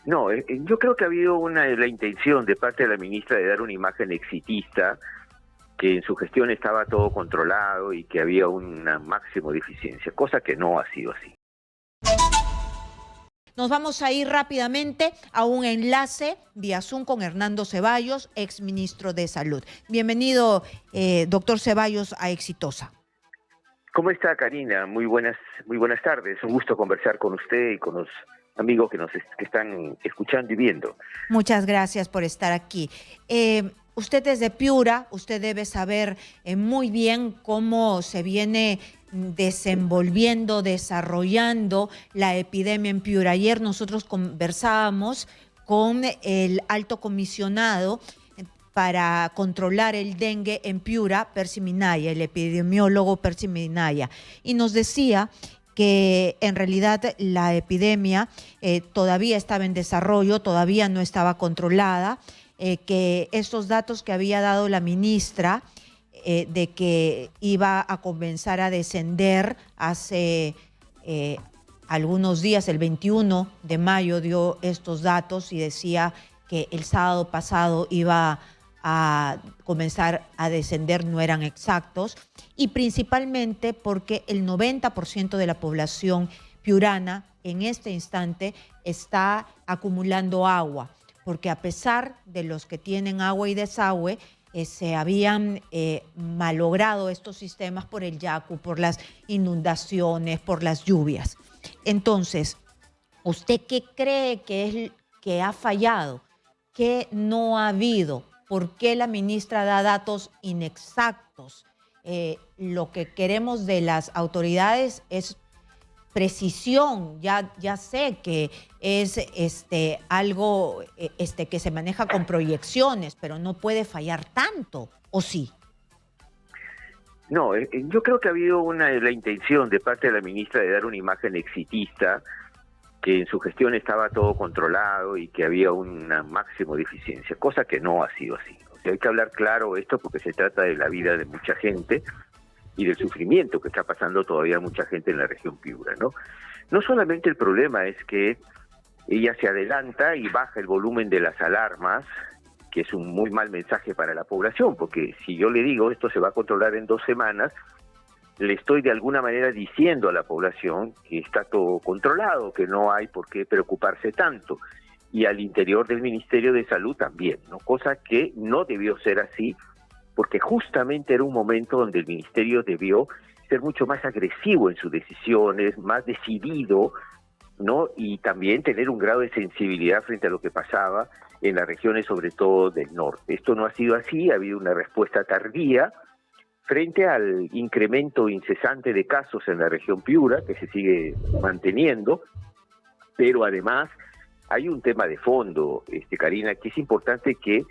No, yo creo que ha habido la intención de parte de la ministra de dar una imagen exitista, que en su gestión estaba todo controlado y que había un máximo de eficiencia, cosa que no ha sido así. Nos vamos a ir rápidamente a un enlace vía Zoom con Hernando Ceballos, exministro de Salud. Bienvenido, doctor Ceballos, a Exitosa. ¿Cómo está, Karina? Muy buenas tardes. Un gusto conversar con usted y con los amigos que están escuchando y viendo. Muchas gracias por estar aquí. Usted es de Piura, usted debe saber muy bien cómo se viene desenvolviendo, desarrollando la epidemia en Piura. Ayer nosotros conversábamos con el alto comisionado para controlar el dengue en Piura, Percy Minaya, el epidemiólogo Percy Minaya, y nos decía que en realidad la epidemia todavía estaba en desarrollo, todavía no estaba controlada, que estos datos que había dado la ministra de que iba a comenzar a descender hace algunos días, el 21 de mayo dio estos datos y decía que el sábado pasado iba a comenzar a descender, no eran exactos, y principalmente porque el 90% de la población piurana en este instante está acumulando agua, porque a pesar de los que tienen agua y desagüe, se habían malogrado estos sistemas por el Yacu, por las inundaciones, por las lluvias. Entonces, ¿usted qué cree que ha fallado? ¿Qué no ha habido? ¿Por qué la ministra da datos inexactos? Lo que queremos de las autoridades es precisión. Ya sé que es algo que se maneja con proyecciones, pero no puede fallar tanto, ¿o sí? No, yo creo que ha habido la intención de parte de la ministra de dar una imagen exitista, que en su gestión estaba todo controlado y que había un máximo de eficiencia, cosa que no ha sido así. O sea, hay que hablar claro esto porque se trata de la vida de mucha gente y del sufrimiento que está pasando todavía mucha gente en la región Piura, ¿no? No solamente el problema es que ella se adelanta y baja el volumen de las alarmas, que es un muy mal mensaje para la población, porque si yo le digo esto se va a controlar en 2 semanas, le estoy de alguna manera diciendo a la población que está todo controlado, que no hay por qué preocuparse tanto, y al interior del Ministerio de Salud también, ¿no? Cosa que no debió ser así, porque justamente era un momento donde el Ministerio debió ser mucho más agresivo en sus decisiones, más decidido, ¿no? Y también tener un grado de sensibilidad frente a lo que pasaba en las regiones, sobre todo del norte. Esto no ha sido así, ha habido una respuesta tardía frente al incremento incesante de casos en la región Piura, que se sigue manteniendo, pero además hay un tema de fondo, Karina, que es importante que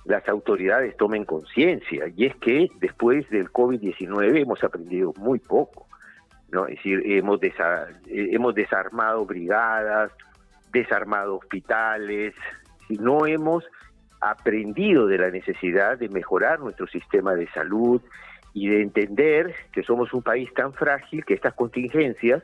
las autoridades tomen conciencia, y es que después del COVID-19 hemos aprendido muy poco, ¿no? Es decir, hemos desarmado brigadas, desarmado hospitales, no hemos aprendido de la necesidad de mejorar nuestro sistema de salud y de entender que somos un país tan frágil que estas contingencias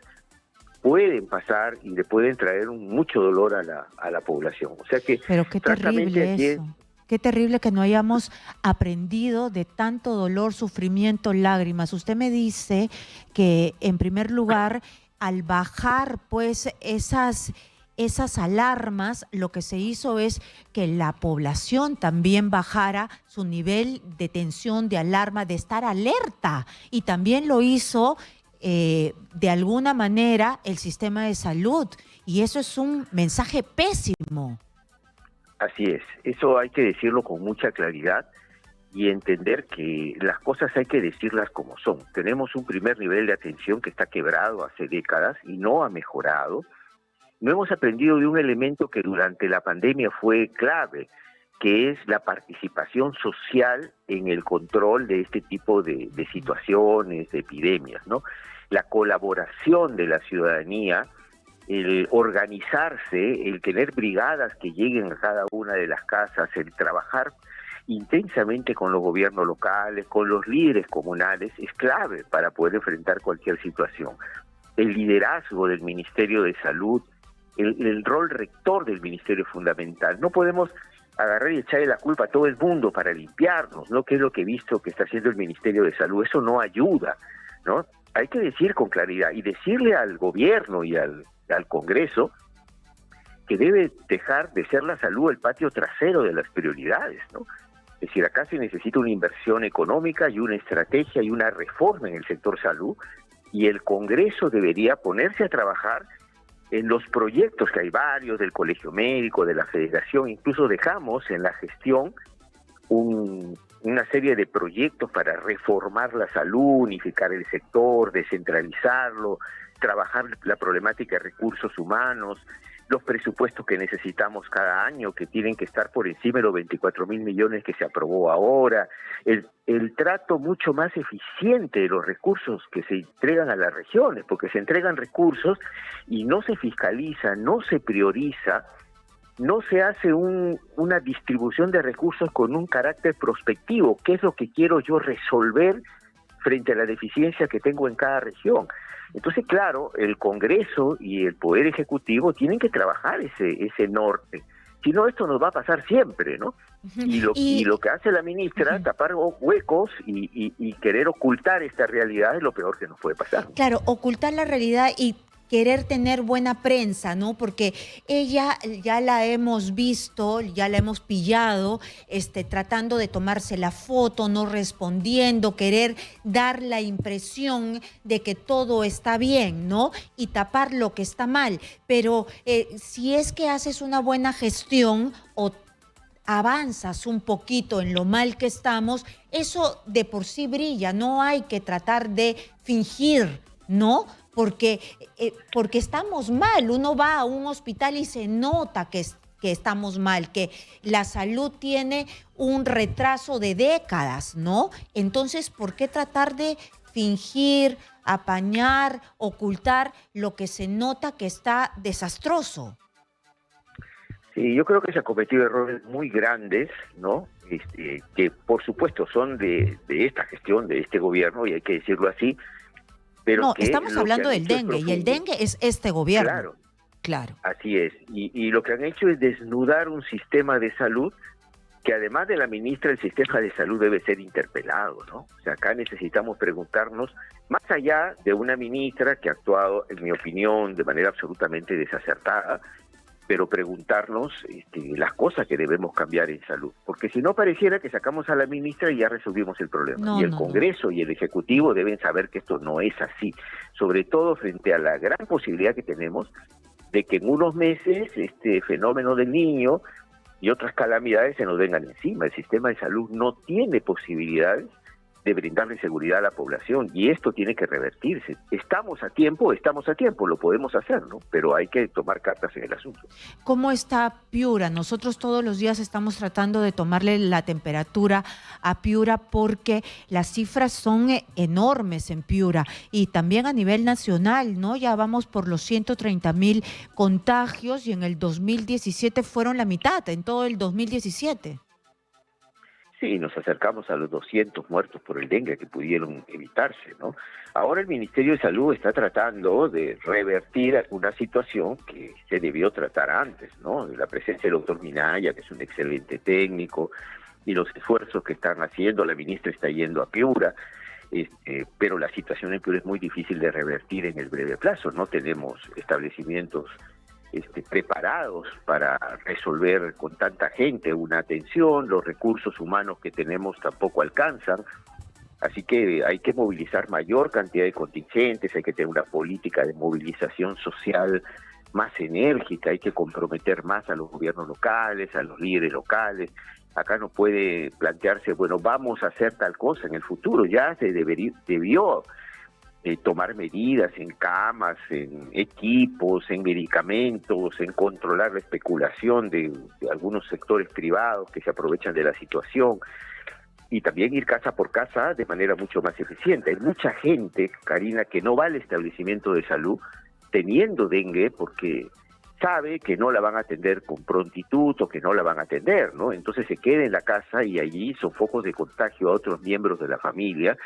pueden pasar y le pueden traer mucho dolor a la población. O sea que, pero qué terrible eso. Qué terrible que no hayamos aprendido de tanto dolor, sufrimiento, lágrimas. Usted me dice que, en primer lugar, al bajar pues esas alarmas, lo que se hizo es que la población también bajara su nivel de tensión, de alarma, de estar alerta. Y también lo hizo de alguna manera el sistema de salud. Y eso es un mensaje pésimo. Así es, eso hay que decirlo con mucha claridad y entender que las cosas hay que decirlas como son. Tenemos un primer nivel de atención que está quebrado hace décadas y no ha mejorado. No hemos aprendido de un elemento que durante la pandemia fue clave, que es la participación social en el control de este tipo de situaciones, de epidemias, ¿no? La colaboración de la ciudadanía, el organizarse, el tener brigadas que lleguen a cada una de las casas, el trabajar intensamente con los gobiernos locales, con los líderes comunales, es clave para poder enfrentar cualquier situación. El liderazgo del Ministerio de Salud el rol rector del ministerio es fundamental. No podemos agarrar y echarle la culpa a todo el mundo para limpiarnos, ¿no? Que es lo que he visto que está haciendo el Ministerio de Salud. Eso no ayuda, ¿no? Hay que decir con claridad y decirle al gobierno y al Congreso que debe dejar de ser la salud el patio trasero de las prioridades, ¿no? Es decir, acá se necesita una inversión económica y una estrategia y una reforma en el sector salud, y el Congreso debería ponerse a trabajar en los proyectos, que hay varios, del Colegio Médico, de la Federación. Incluso dejamos en la gestión una serie de proyectos para reformar la salud, unificar el sector, descentralizarlo, trabajar la problemática de recursos humanos, los presupuestos que necesitamos cada año, que tienen que estar por encima de los 24.000 millones que se aprobó ahora, el trato mucho más eficiente de los recursos que se entregan a las regiones, porque se entregan recursos y no se fiscaliza, no se prioriza, no se hace una distribución de recursos con un carácter prospectivo. ¿Qué es lo que quiero yo resolver frente a la deficiencia que tengo en cada región? Entonces, claro, el Congreso y el Poder Ejecutivo tienen que trabajar ese norte. Si no, esto nos va a pasar siempre, ¿no? Y lo que hace la ministra, tapar huecos y querer ocultar esta realidad, es lo peor que nos puede pasar. Claro, ocultar la realidad y querer tener buena prensa, ¿no? Porque ella ya la hemos visto, ya la hemos pillado, tratando de tomarse la foto, no respondiendo, querer dar la impresión de que todo está bien, ¿no? Y tapar lo que está mal. Pero si es que haces una buena gestión o avanzas un poquito en lo mal que estamos, eso de por sí brilla, no hay que tratar de fingir, ¿no? Porque estamos mal. Uno va a un hospital y se nota que estamos mal, que la salud tiene un retraso de décadas, ¿no? Entonces, ¿por qué tratar de fingir, apañar, ocultar lo que se nota que está desastroso? Sí, yo creo que se han cometido errores muy grandes, ¿no? Que por supuesto son de esta gestión, de este gobierno, y hay que decirlo así. Pero no, estamos hablando del dengue, y el dengue es este gobierno. Claro. Así es. Y lo que han hecho es desnudar un sistema de salud que, además de la ministra, el sistema de salud debe ser interpelado, ¿no? O sea, acá necesitamos preguntarnos, más allá de una ministra que ha actuado, en mi opinión, de manera absolutamente desacertada, pero preguntarnos las cosas que debemos cambiar en salud, porque si no pareciera que sacamos a la ministra y ya resolvimos el problema. Y el Congreso y el Ejecutivo deben saber que esto no es así, sobre todo frente a la gran posibilidad que tenemos de que en unos meses este fenómeno del Niño y otras calamidades se nos vengan encima. El sistema de salud no tiene posibilidades de brindarle seguridad a la población, y esto tiene que revertirse. Estamos a tiempo, lo podemos hacer, ¿no? Pero hay que tomar cartas en el asunto. ¿Cómo está Piura? Nosotros todos los días estamos tratando de tomarle la temperatura a Piura, porque las cifras son enormes en Piura, y también a nivel nacional, ¿no? Ya vamos por los 130.000 contagios, y en el 2017 fueron la mitad, en todo el 2017. Sí, nos acercamos a los 200 muertos por el dengue que pudieron evitarse, ¿no? Ahora el Ministerio de Salud está tratando de revertir una situación que se debió tratar antes, ¿no? La presencia del doctor Minaya, que es un excelente técnico, y los esfuerzos que están haciendo. La ministra está yendo a Piura, pero la situación en Piura es muy difícil de revertir en el breve plazo. No tenemos establecimientos preparados para resolver con tanta gente una atención, los recursos humanos que tenemos tampoco alcanzan, así que hay que movilizar mayor cantidad de contingentes, hay que tener una política de movilización social más enérgica, hay que comprometer más a los gobiernos locales, a los líderes locales. Acá no puede plantearse, bueno, vamos a hacer tal cosa en el futuro, ya se debió tomar medidas en camas, en equipos, en medicamentos, en controlar la especulación de algunos sectores privados que se aprovechan de la situación, y también ir casa por casa de manera mucho más eficiente. Hay mucha gente, Karina, que no va al establecimiento de salud teniendo dengue porque sabe que no la van a atender con prontitud o que no la van a atender, ¿no? Entonces se queda en la casa, y allí son focos de contagio a otros miembros de la familia,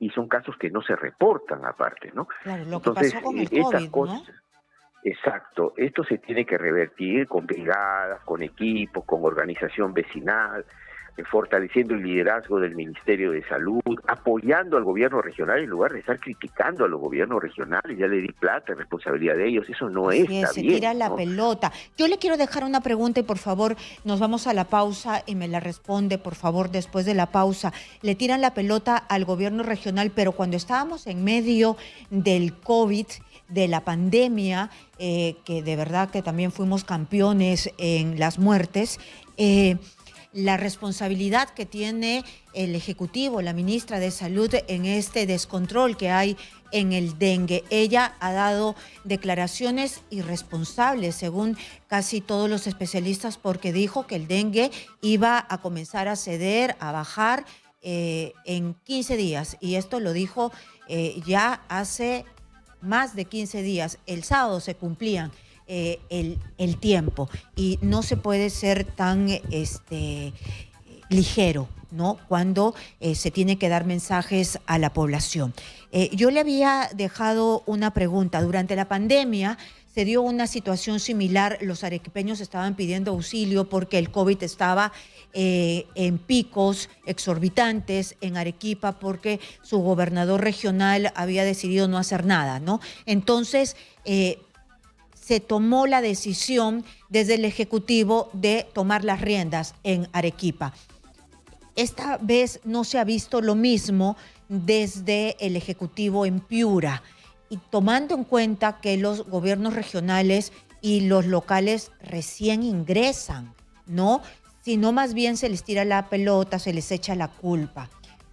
y son casos que no se reportan aparte, ¿no? Claro, lo que pasó con el COVID, ¿no? Exacto, esto se tiene que revertir con brigadas, con equipos, con organización vecinal, fortaleciendo el liderazgo del Ministerio de Salud, apoyando al gobierno regional en lugar de estar criticando a los gobiernos regionales. Ya le di plata, responsabilidad de ellos, eso no Así es, está se bien, tira la ¿no? pelota. Yo le quiero dejar una pregunta y por favor nos vamos a la pausa y me la responde, por favor, después de la pausa. Le tiran la pelota al gobierno regional, pero cuando estábamos en medio del COVID, de la pandemia, que de verdad que también fuimos campeones en las muertes, la responsabilidad que tiene el Ejecutivo, la ministra de Salud, en este descontrol que hay en el dengue. Ella ha dado declaraciones irresponsables, según casi todos los especialistas, porque dijo que el dengue iba a comenzar a ceder, a bajar en 15 días. Y esto lo dijo ya hace más de 15 días. El sábado se cumplían el tiempo y no se puede ser tan ligero, ¿no? Cuando se tiene que dar mensajes a la población. Yo le había dejado una pregunta. Durante la pandemia se dio una situación similar. Los arequipeños estaban pidiendo auxilio porque el COVID estaba en picos exorbitantes en Arequipa porque su gobernador regional había decidido no hacer nada, ¿no? Entonces, se tomó la decisión desde el Ejecutivo de tomar las riendas en Arequipa. Esta vez no se ha visto lo mismo desde el Ejecutivo en Piura. Y tomando en cuenta que los gobiernos regionales y los locales recién ingresan, ¿no? Sino más bien se les tira la pelota, se les echa la culpa.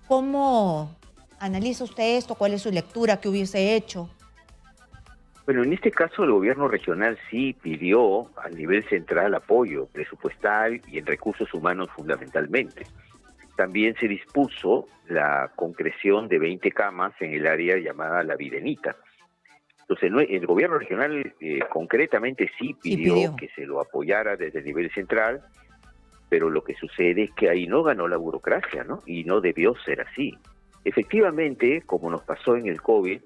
¿Cómo analiza usted esto? ¿Cuál es su lectura? ¿Qué hubiese hecho? Bueno, en este caso el gobierno regional sí pidió a nivel central apoyo presupuestal y en recursos humanos fundamentalmente. También se dispuso la concreción de 20 camas en el área llamada La Videnita. Entonces, el gobierno regional concretamente sí pidió que se lo apoyara desde el nivel central, pero lo que sucede es que ahí no ganó la burocracia, ¿no? Y no debió ser así. Efectivamente, como nos pasó en el COVID,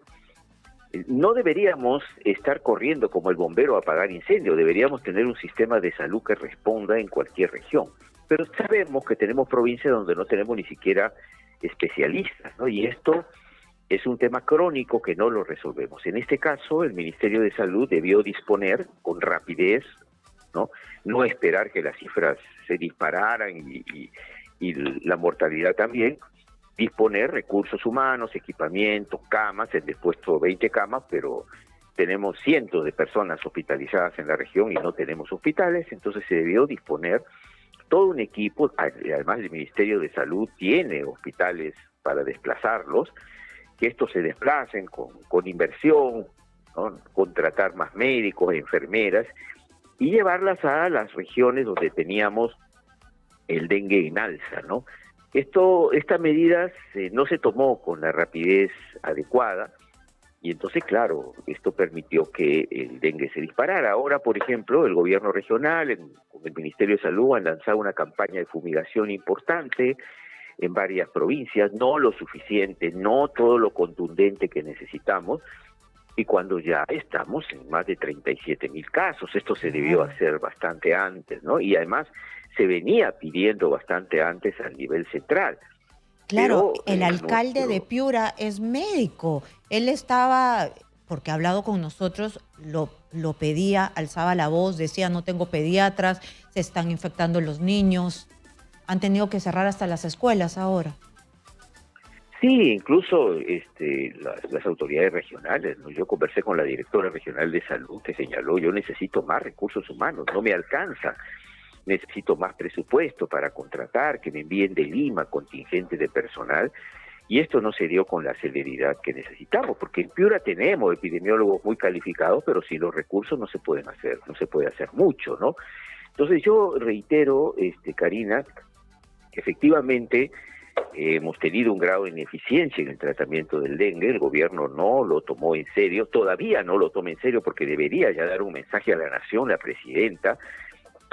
no deberíamos estar corriendo como el bombero a apagar incendios, deberíamos tener un sistema de salud que responda en cualquier región. Pero sabemos que tenemos provincias donde no tenemos ni siquiera especialistas, ¿no? Y esto es un tema crónico que no lo resolvemos. En este caso, el Ministerio de Salud debió disponer con rapidez, ¿no? No esperar que las cifras se dispararan y la mortalidad también, disponer recursos humanos, equipamiento, camas. Se han dispuesto 20 camas, pero tenemos cientos de personas hospitalizadas en la región y no tenemos hospitales, entonces se debió disponer todo un equipo. Además el Ministerio de Salud tiene hospitales para desplazarlos, que estos se desplacen con inversión, ¿no? Contratar más médicos, enfermeras y llevarlas a las regiones donde teníamos el dengue en alza, ¿no? Esta medida no se tomó con la rapidez adecuada y entonces, claro, esto permitió que el dengue se disparara. Ahora, por ejemplo, el gobierno regional, con el Ministerio de Salud, han lanzado una campaña de fumigación importante en varias provincias, no lo suficiente, no todo lo contundente que necesitamos, y cuando ya estamos en más de 37.000 casos, esto se debió hacer bastante antes, ¿no? Y además se venía pidiendo bastante antes a nivel central. Claro, el alcalde de Piura es médico. Él estaba, porque ha hablado con nosotros, lo pedía, alzaba la voz, decía no tengo pediatras, se están infectando los niños. Han tenido que cerrar hasta las escuelas ahora. Sí, incluso las autoridades regionales, ¿no? Yo conversé con la directora regional de salud que señaló, yo necesito más recursos humanos, no me alcanza. Necesito más presupuesto para contratar, que me envíen de Lima contingente de personal, y esto no se dio con la celeridad que necesitamos, porque en Piura tenemos epidemiólogos muy calificados, pero sin los recursos no se puede hacer mucho, ¿no? Entonces yo reitero, Karina, que efectivamente hemos tenido un grado de ineficiencia en el tratamiento del dengue. El gobierno no lo tomó en serio, todavía no lo toma en serio, porque debería ya dar un mensaje a la nación, la presidenta,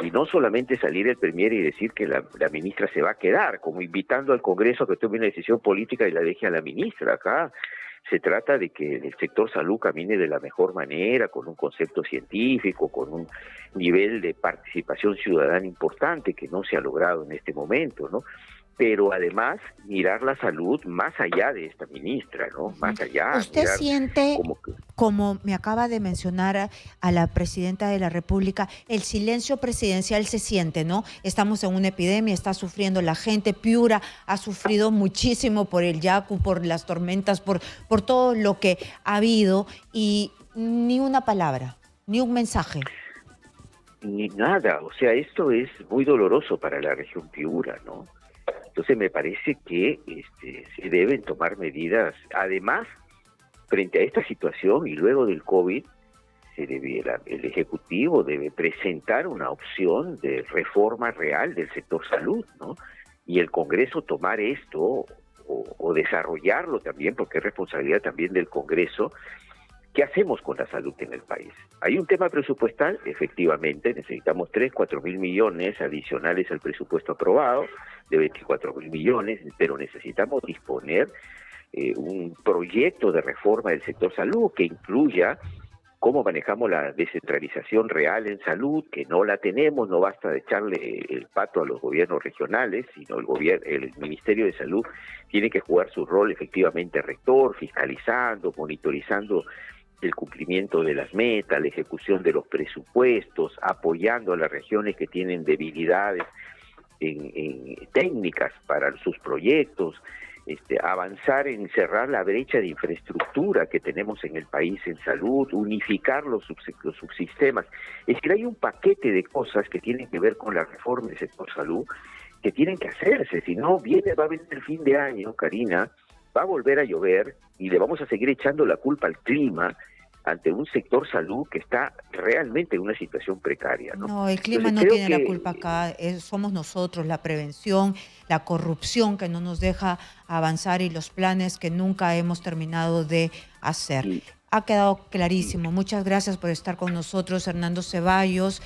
y no solamente salir el premier y decir que la ministra se va a quedar, como invitando al Congreso a que tome una decisión política y la deje a la ministra. Acá se trata de que el sector salud camine de la mejor manera, con un concepto científico, con un nivel de participación ciudadana importante que no se ha logrado en este momento, ¿no? Pero además mirar la salud más allá de esta ministra, ¿no? Más allá. ¿Usted mirar siente, que, como me acaba de mencionar a la presidenta de la República, el silencio presidencial se siente, ¿no? Estamos en una epidemia, está sufriendo la gente, Piura ha sufrido muchísimo por el Yaku, por las tormentas, por todo lo que ha habido, y ni una palabra, ni un mensaje? ni nada, o sea, esto es muy doloroso para la región Piura, ¿no? Entonces me parece que se deben tomar medidas. Además, frente a esta situación y luego del COVID, el Ejecutivo debe presentar una opción de reforma real del sector salud, ¿no? Y el Congreso tomar esto o desarrollarlo también, porque es responsabilidad también del Congreso. ¿Qué hacemos con la salud en el país? Hay un tema presupuestal, efectivamente, necesitamos 3-4 mil millones adicionales al presupuesto aprobado, de 24 mil millones, pero necesitamos disponer un proyecto de reforma del sector salud que incluya cómo manejamos la descentralización real en salud, que no la tenemos. No basta de echarle el pato a los gobiernos regionales, sino el Ministerio de Salud tiene que jugar su rol efectivamente rector, fiscalizando, monitorizando el cumplimiento de las metas, la ejecución de los presupuestos, apoyando a las regiones que tienen debilidades en técnicas para sus proyectos, avanzar en cerrar la brecha de infraestructura que tenemos en el país en salud, unificar los subsistemas. Es que hay un paquete de cosas que tienen que ver con la reforma del sector salud que tienen que hacerse, si no va a venir el fin de año, Karina, va a volver a llover y le vamos a seguir echando la culpa al clima ante un sector salud que está realmente en una situación precaria, ¿no? No, el clima Entonces, no tiene la culpa acá, somos nosotros, la prevención, la corrupción que no nos deja avanzar y los planes que nunca hemos terminado de hacer. y, Ha quedado clarísimo. Muchas gracias por estar con nosotros, Hernando Ceballos.